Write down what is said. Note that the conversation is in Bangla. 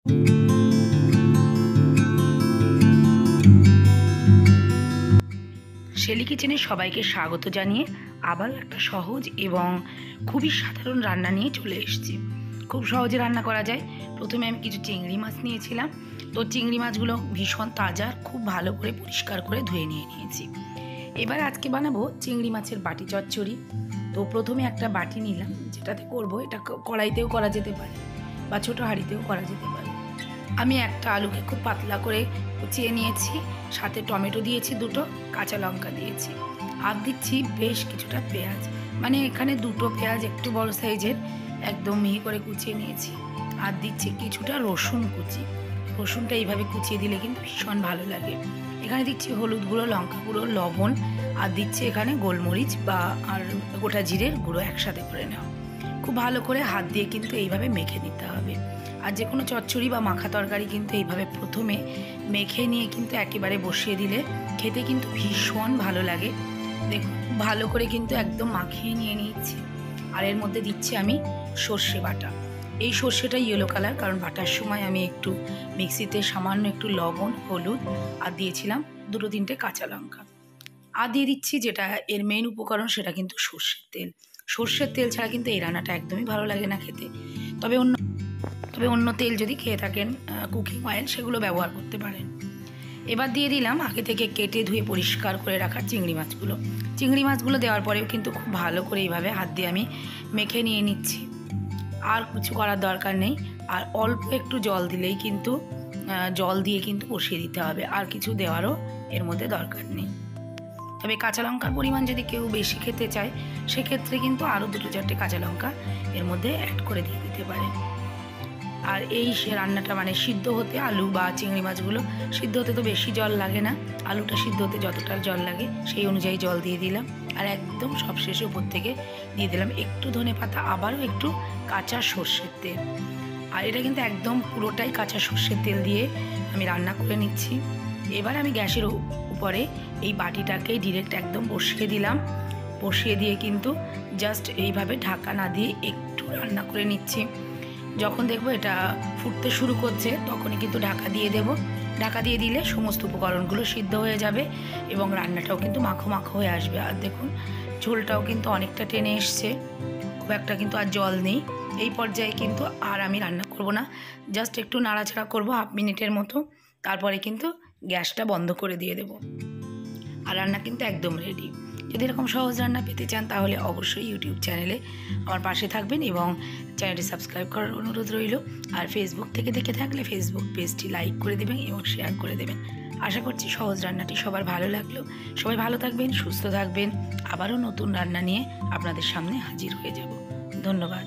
শেলি কিচেনে সবাইকে স্বাগত জানিয়ে আবার একটা সহজ এবং খুবই সাধারণ রান্না নিয়ে চলে এসেছি। খুব সহজে রান্না করা যায়। প্রথমে আমি কিছু চিংড়ি মাছ নিয়েছিলাম। তো চিংড়ি মাছগুলো ভীষণ তাজা, খুব ভালো করে পরিষ্কার করে ধুয়ে নিয়েছি। এবার আজকে বানাবো চিংড়ি মাছের বাটি চচ্চড়ি। তো প্রথমে একটা বাটি নিলাম, যেটাতে করব। এটা কড়াইতেও করা যেতে পারে বা ছোটো হাঁড়িতেও করা যেতে পারে। আমি একটা আলুকে খুব পাতলা করে কুচিয়ে নিয়েছি, সাথে টমেটো দিয়েছি, দুটো কাঁচা লঙ্কা দিয়েছি, আর দিচ্ছি বেশ কিছুটা পেঁয়াজ। মানে এখানে দুটো পেঁয়াজ একটু বড় সাইজের একদম মিহি করে কুচিয়ে নিয়েছি। আর দিচ্ছি কিছুটা রসুন কুচি। রসুনটা এইভাবে কুচিয়ে দিলে কিন্তু ভীষণ ভালো লাগে। এখানে দিচ্ছি হলুদ গুঁড়ো, লঙ্কা গুঁড়ো, লবণ, আর দিচ্ছি এখানে গোলমরিচ আর গোটা জিরের গুঁড়ো একসাথে করে নেওয়া। খুব ভালো করে হাত দিয়ে কিন্তু এইভাবে মেখে নিতে হবে। আর যে কোনো চচ্চড়ি বা মাখা তরকারি কিন্তু এইভাবে প্রথমে মেখে নিয়ে কিন্তু একেবারে বসিয়ে দিলে খেতে কিন্তু ভীষণ ভালো লাগে। দেখুন, ভালো করে কিন্তু একদম মাখিয়ে নিয়ে নিচ্ছি। আর এর মধ্যে দিচ্ছি আমি সর্ষে বাটা। এই সর্ষেটা ইয়েলো কালার, কারণ বাটার সময় আমি একটু মিক্সিতে সামান্য একটু লবণ, হলুদ আর দিয়েছিলাম দুটো তিনটে কাঁচা লঙ্কা। আর দিয়ে দিচ্ছি যেটা এর মেইন উপকরণ, সেটা কিন্তু সর্ষের তেল। সর্ষের তেল ছাড়া কিন্তু এই রান্নাটা একদমই ভালো লাগে না খেতে। তবে অন্য তেল যদি খেয়ে থাকেন, কুকিং অয়েল, সেগুলো ব্যবহার করতে পারেন। এবার দিয়ে দিলাম আগে থেকে কেটে ধুয়ে পরিষ্কার করে রাখা চিংড়ি মাছগুলো। চিংড়ি মাছগুলো দেওয়ার পরেও কিন্তু খুব ভালো করে এইভাবে হাত দিয়ে আমি মেখে নিয়ে নিচ্ছি। আর কিছু করার দরকার নেই। আর অল্প একটু জল দিলেই কিন্তু জল দিয়ে কিন্তু বসিয়ে দিতে হবে। আর কিছু দেওয়ারও এর মধ্যে দরকার নেই। তবে কাঁচা লঙ্কার পরিমাণ যদি কেউ বেশি খেতে চায়, সেক্ষেত্রে কিন্তু আরও দুটো চারটে কাঁচা লঙ্কা এর মধ্যে অ্যাড করে দিয়ে দিতে পারে। আর এই রান্নাটা মানে সিদ্ধ হতে, আলু বা চিংড়ি মাছগুলো সিদ্ধ হতে তো বেশি জল লাগে না। আলুটা সিদ্ধ হতে যতটা জল লাগে সেই অনুযায়ী জল দিয়ে দিলাম। আর একদম সবশেষে উপর থেকে দিয়ে দিলাম একটু ধনেপাতা, আবারও একটু কাঁচা সর্ষের তেল। আর এটা কিন্তু একদম পুরোটাই কাঁচা সর্ষের তেল দিয়ে আমি রান্না করে নিচ্ছি। এবার আমি গ্যাসের উপরে এই বাটিটাকে ডিরেক্ট একদম বসিয়ে দিলাম। বসিয়ে দিয়ে কিন্তু জাস্ট এইভাবে ঢাকা না দিয়ে একটু রান্না করে নিচ্ছি। যখন দেখবো এটা ফুটতে শুরু করছে, তখনই কিন্তু ঢাকা দিয়ে দেব। ঢাকা দিয়ে দিলে সমস্ত উপকরণগুলো সিদ্ধ হয়ে যাবে এবং রান্নাটাও কিন্তু মাখো মাখো হয়ে আসবে। আর দেখুন, ঝোলটাও কিন্তু অনেকটা টেনে এসছে, খুব একটা কিন্তু আর জল নেই। এই পর্যায়ে কিন্তু আর আমি রান্না করব না, জাস্ট একটু নাড়াচাড়া করব হাফ মিনিটের মতো, তারপরে কিন্তু গ্যাসটা বন্ধ করে দিয়ে দেব। আর রান্না কিন্তু একদম রেডি। যদি এরকম সহজ রান্না পেতে চান, তাহলে অবশ্যই ইউটিউব চ্যানেলে আমার পাশে থাকবেন এবং চ্যানেলটি সাবস্ক্রাইব করার অনুরোধ রইল। আর ফেসবুক থেকে দেখে থাকলে ফেসবুক পেজটি লাইক করে দেবেন এবং শেয়ার করে দেবেন। আশা করছি সহজ রান্নাটি সবার ভালো লাগলো। সবাই ভালো থাকবেন, সুস্থ থাকবেন। আবারও নতুন রান্না নিয়ে আপনাদের সামনে হাজির হয়ে যাব। ধন্যবাদ।